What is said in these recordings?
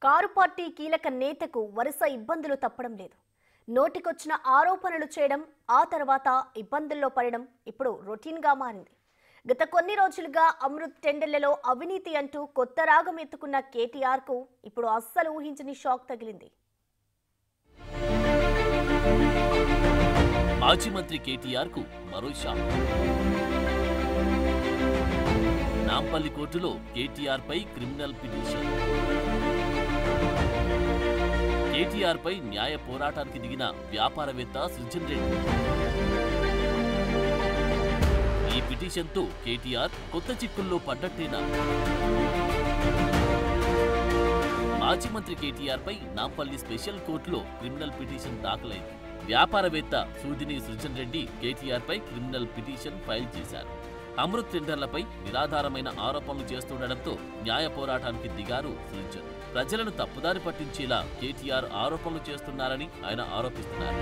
Car party కీలక నేతకు వరుస ఇబ్బందులు తప్పడం లేదు. నోటికొచ్చిన ఆరోపణలు చేయడం, ఆ తర్వాత ఇబ్బందుల్లో పడడం ఇప్పుడు రొటీన్గా మారింది. గత కొన్ని రోజులుగా అమృత్ టెండర్లలో అవినీతి అంటూ కొత్త రాగం ఎత్తుకున్న కేటీఆర్కు ఇప్పుడు అస్సలు ఊహించని షాక్ తగిలింది. మాజీ మంత్రి కేటీఆర్కు మరో షాక్. నాంపల్లి కోర్టులో కేటీఆర్ పై క్రిమినల్ పిటిషన్. కేటీఆర్ పై న్యాయ పోరాటానికి దిగిన వ్యాపారవేత్త సృజన్ రెడ్డి. ఈ పిటిషన్తో కేటీఆర్ కొత్త చిక్కుల్లో పడ్డట్టేనా? మాజీ మంత్రి కేటీఆర్ పై నాంపల్లి స్పెషల్ కోర్టులో క్రిమినల్ పిటిషన్ దాఖలైంది. వ్యాపారవేత్త సూదిని సృజన్ రెడ్డి కేటీఆర్ పై క్రిమినల్ పిటిషన్ ఫైల్ చేశారు. అమృత్ టెండర్లపై నిరాధారమైన ఆరోపణలు చేస్తుండటంతో న్యాయ పోరాటానికి దిగారు సృజన్. ప్రజలను తప్పుదారి పట్టించేలా కేటీఆర్ ఆరోపణలు చేస్తున్నారని ఆయన ఆరోపిస్తున్నారు.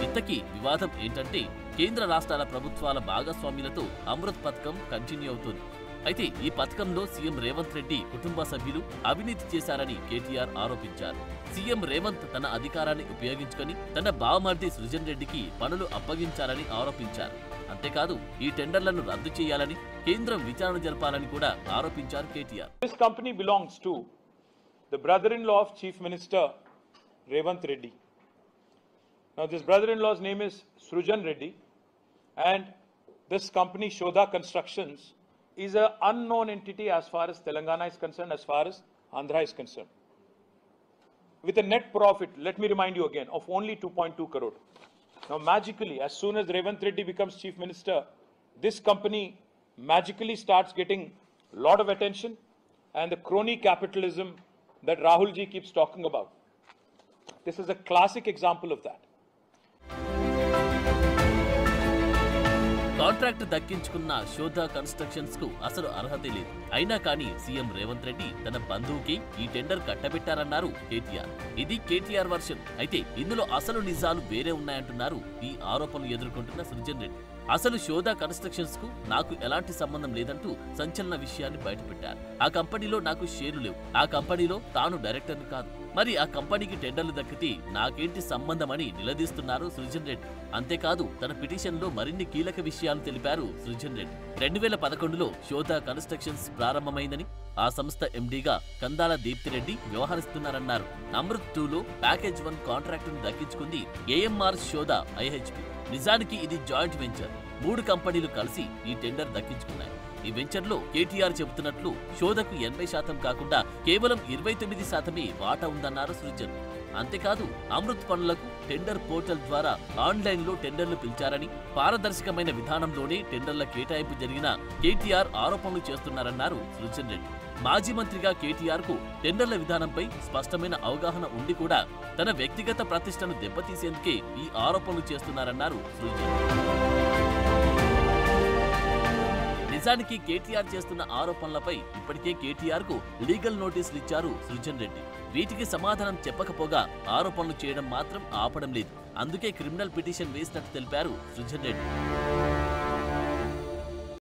ఇంతకీ వివాదం ఏంటంటే, కేంద్ర రాష్ట్రాల ప్రభుత్వాల భాగస్వామ్యులతో అమృత్ పథకం కంటిన్యూ అవుతుంది. అయితే ఈ పథకంలో సీఎం రేవంత్ రెడ్డి కుటుంబ సభ్యులు అవినీతి చేశారని కేటీఆర్ ఆరోపించారు. సీఎం రేవంత్ తన అధికారాన్ని ఉపయోగించుకొని తన బావమర్ది సృజన్ రెడ్డికి పనులు అప్పగించారని ఆరోపించారు. అంతేకాదు, ఈ టెండర్లను రద్దు చేయాలని, కేంద్రం విచారణ జరపాలని కూడా ఆరోపించారు KTR. This company belongs to the brother-in-law of Chief Minister Revanth Reddy. Now this brother-in-law's name is Srujan Reddy, and this company Shodha Constructions is an unknown entity as far as Telangana is concerned, as far as Andhra is concerned. With a net profit, let me remind you again, of only 2.2 crore. Now magically, as soon as Revanth Reddy becomes Chief Minister, this company magically starts getting a lot of attention, and the crony capitalism that Rahul ji keeps talking about. This is a classic example of that. Contract దక్కించుకున్న Shodha constructions కు అసలు అర్హత లేదు. అయినా కానీ CM Revanth Reddy తన బంధువుకి ఈ tender కట్టబెట్టారన్నారు KTR. ఇది కేటీఆర్ వర్షన్. అయితే ఇందులో అసలు నిజాలు వేరే ఉన్నాయంటున్నారు ఈ ఆరోపణలు ఎదుర్కొంటున్న సృజన్ రెడ్డి. అసలు శోధా కన్స్ట్రక్షన్స్ కు నాకు ఎలాంటి సంబంధం లేదంటూ సంచలన విషయాన్ని బయటపెట్టారు. ఆ కంపెనీలో నాకు షేర్లు లేవు. ఆ కంపెనీలో తాను డైరెక్టర్ని కాదు. మరి ఆ కంపెనీకి టెండర్లు దక్కితే నాకేంటి సంబంధమని నిలదీస్తున్నారు సృజన్ రెడ్డి. అంతేకాదు, తన పిటిషన్లో మరిన్ని కీలక విషయాలు తెలిపారు సృజన్ రెడ్డి. 2011లో శోధా కన్స్ట్రక్షన్స్ ప్రారంభమైందని, ఆ సంస్థ ఎండీగా కందాల దీప్తిరెడ్డి వ్యవహరిస్తున్నారన్నారు. అమృత్ 2లో ప్యాకేజ్ 1 కాంట్రాక్టును దక్కించుకుంది ఏఎంఆర్ శోధా ఐహెచ్పి. నిజానికి ఇది జాయింట్ వెంచర్. 3 కంపెనీలు కలిసి ఈ టెండర్ దక్కించుకున్నాయి. ఈ వెంచర్లో కేటీఆర్ చెబుతున్నట్లు శోధకు 80% కాకుండా కేవలం 29% వాటా ఉందన్నారు సృజన్. అంతేకాదు, అమృత్ పనులకు టెండర్ పోర్టల్ ద్వారా ఆన్లైన్లో టెండర్లు పిలిచారని, పారదర్శకమైన విధానంలోనే టెండర్ల కేటాయింపు జరిగిన కేటీఆర్ ఆరోపణలు చేస్తున్నారన్నారు సృజన్ రెడ్డి. మాజీ మంత్రిగా కేటీఆర్ కు టెండర్ల విధానంపై స్పష్టమైన అవగాహన ఉండి కూడా తన వ్యక్తిగత ప్రతిష్టను దెబ్బతీసేందుకే ఈ ఆరోపణలు చేస్తున్నారన్నారు సృజన్. నిజానికి కేటీఆర్ చేస్తున్న ఆరోపణలపై ఇప్పటికే కేటీఆర్ కు లీగల్ నోటీసులు ఇచ్చారు సృజన్ రెడ్డి. వీటికి సమాధానం చెప్పకపోగా ఆరోపణలు చేయడం మాత్రం ఆపడం లేదు. అందుకే క్రిమినల్ పిటిషన్ వేసినట్టు తెలిపారు సృజన్ రెడ్డి.